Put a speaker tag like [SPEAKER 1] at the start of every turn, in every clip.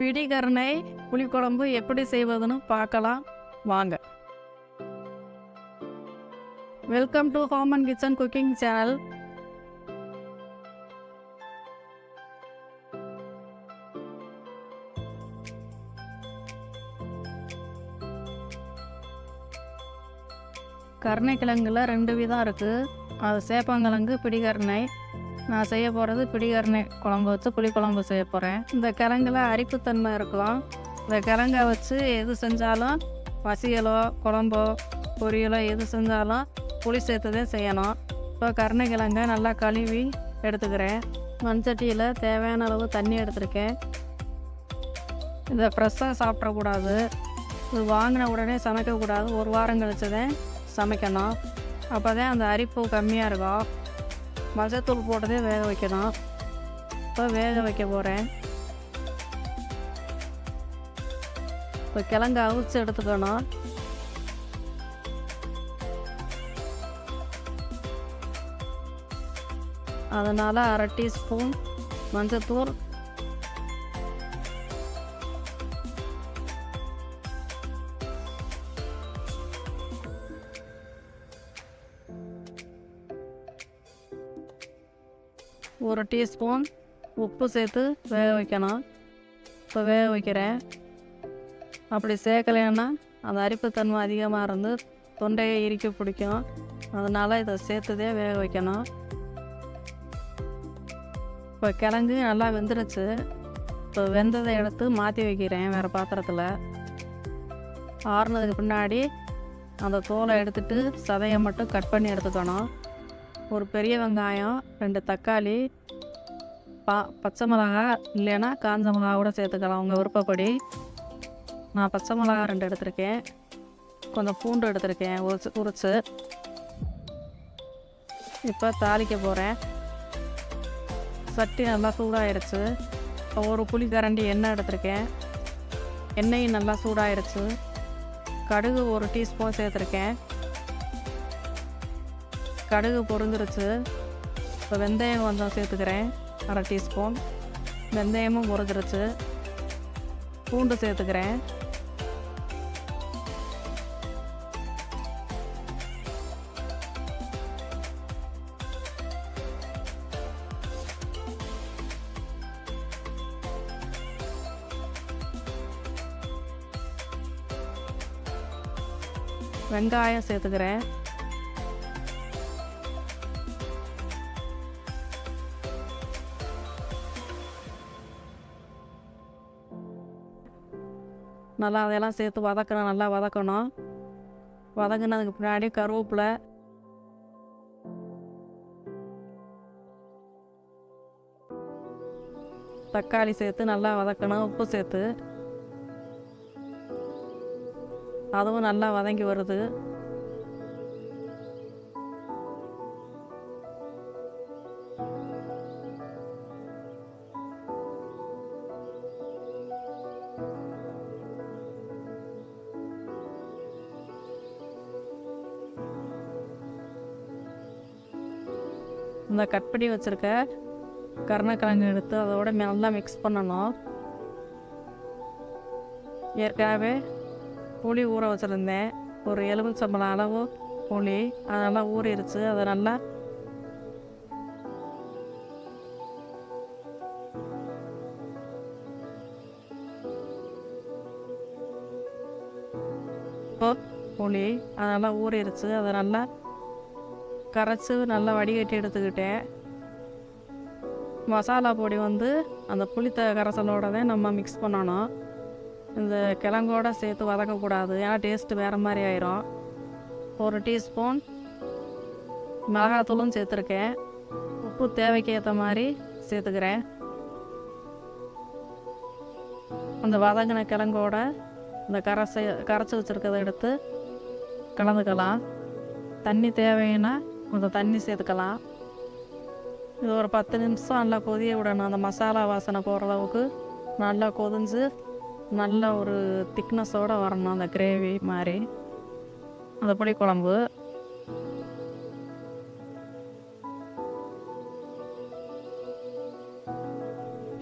[SPEAKER 1] பிடிகருணை புளிக்குழம்பு எப்படி செய்வதுன்னு பார்க்கலாம் வாங்க. Welcome to home and kitchen cooking channel. கருணைக்கிழங்குல 2 விதம் இருக்குது. அது சேப்பங்கிழங்கு, பிடிகருணை. நான் செய்ய போகிறது பிடிகருணை குழம்பு வச்சு புளிக்குழம்பு செய்ய போகிறேன். இந்த கிழங்குல அரிப்புத்தன்மை இருக்கும். இந்த கிழங்கை வச்சு எது செஞ்சாலும் மசியலோ குழம்போ பொரியலோ எது செஞ்சாலும் புளி சேர்த்துதே செய்யணும். இப்போ கருணைக்கிழங்கை நல்லா கழுவி எடுத்துக்கிறேன். மண்சட்டியில் தேவையான அளவு தண்ணி எடுத்துருக்கேன். இதை ஃப்ரெஷ்ஷாக சாப்பிடக்கூடாது. இது வாங்கின உடனே சமைக்கக்கூடாது. 1 வாரம் கழிச்சு தான் சமைக்கணும். அப்போ தான் அந்த அரிப்பு கம்மியாக இருக்கும். மஞ்சத்தூள் போட்டதே வேக வைக்கணும். இப்போ வேக வைக்க போகிறேன். இப்போ கிழங்கு அவிச்சு எடுத்துக்கணும். அதனால் 1/2 டீஸ்பூன் மஞ்சத்தூள், ஒரு டீஸ்பூன் உப்பு சேர்த்து வேக வைக்கணும். இப்போ வேக வைக்கிறேன். அப்படி சேர்க்கலைன்னா அந்த அரிப்புத்தன்மை அதிகமாக இருந்து தொண்டையை இறுக்கி பிடிக்கும். அதனால் இதை சேர்த்துதே வேக வைக்கணும். இப்போ கிழங்கு நல்லா வெந்துருச்சு. இப்போ வெந்ததை எடுத்து மாற்றி வைக்கிறேன் வேறு பாத்திரத்தில். ஆறுனதுக்கு பின்னாடி அந்த தோலை எடுத்துட்டு சதையை மட்டும் கட் பண்ணி எடுத்துக்கணும். ஒரு பெரிய வெங்காயம், 2 தக்காளி, பச்சை மிளகா இல்லைன்னா காஞ்ச மிளகா கூட சேர்த்துக்கலாம் உங்கள் விருப்பப்படி. நான் பச்சை மிளகா 2 எடுத்திருக்கேன். கொஞ்சம் பூண்டு எடுத்திருக்கேன் உரிச்சு. இப்போ தாளிக்க போகிறேன். சட்டி நல்லா சூடாகிடுச்சு. ஒரு புளி கரண்டி எண்ணெய் எடுத்திருக்கேன். எண்ணெயும் நல்லா சூடாகிடுச்சு. கடுகு 1 டீஸ்பூன் சேர்த்துருக்கேன். கடுகு பொரிஞ்சிருச்சு. இப்போ வெந்தயம் கொஞ்சம் சேர்த்துக்கிறேன். 1/2 டீஸ்பூன். வெந்தயமும் பொரிஞ்சிருச்சு. பூண்டு சேர்த்துக்கிறேன். வெங்காயம் சேர்த்துக்கிறேன். நல்லா அதெல்லாம் சேர்த்து வதக்கணும். நல்லா வதக்கணும். வதங்கினதுக்கு பின்னாடி கருவேப்பிலை, தக்காளி சேர்த்து நல்லா வதக்கணும். உப்பு சேர்த்து அதுவும் நல்லா வதங்கி வருது. இந்த கட் பண்ணி வச்சுருக்க கருணைக்கிழங்கு எடுத்து அதோட நல்லா மிக்ஸ் பண்ணணும். ஏற்கனவே புளி ஊற வச்சுருந்தேன். ஒரு எலுமிச்சம்பழம் அளவு புளி அதெல்லாம் ஊறிடுச்சு. அதை நல்லா புளி அதெல்லாம் ஊறிடுச்சு. அதை நல்லா கரைச்சி நல்லா வடிகட்டி எடுத்துக்கிட்டேன். மசாலா பொடி அந்த புளித்த கரைசலோட தான் நம்ம மிக்ஸ் பண்ணணும். இந்த கிழங்கோட சேர்த்து வதக்கக்கூடாது. ஏன்னா டேஸ்ட்டு வேறு மாதிரி ஆயிரும். 1 டீஸ்பூன் மிளகாத்தூளும் சேர்த்துருக்கேன். உப்பு தேவைக்கு ஏற்ற மாதிரி சேர்த்துக்கிறேன். அந்த வதங்கின கிழங்கோட இந்த கரைச்சி வச்சுருக்கதை எடுத்து கலந்துக்கலாம். தண்ணி தேவைன்னா கொஞ்சம் தண்ணி சேர்த்துக்கலாம். இது ஒரு 10 நிமிஷம் நல்லா கொதிய விடணும். அந்த மசாலா வாசனை போகிற அளவுக்கு நல்லா கொதிஞ்சு நல்ல ஒரு திக்னஸோடு வரணும். அந்த கிரேவி மாதிரி அந்த புளிக்குழம்பு.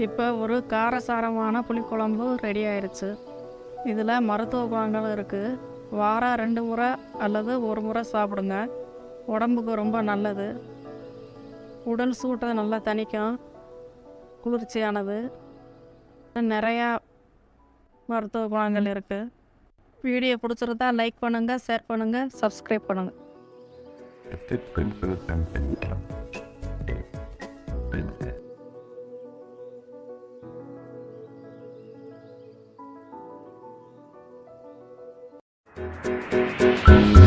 [SPEAKER 1] இப்போ ஒரு காரசாரமான புளிக்குழம்பு ரெடி ஆயிடுச்சு. இதில் மருத்துவ குணங்களும் இருக்குது. வாரம் 2 முறை அல்லது 1 முறை சாப்பிடுங்க. உடம்புக்கு ரொம்ப நல்லது. உடல் சூட்டை நல்லா தணிக்கும். குளிர்ச்சியானது. நிறையா மருத்துவ குணங்கள் இருக்குது. வீடியோ பிடிச்சிருந்தா லைக் பண்ணுங்கள், ஷேர் பண்ணுங்கள், சப்ஸ்கிரைப் பண்ணுங்கள்.
[SPEAKER 2] Thank you.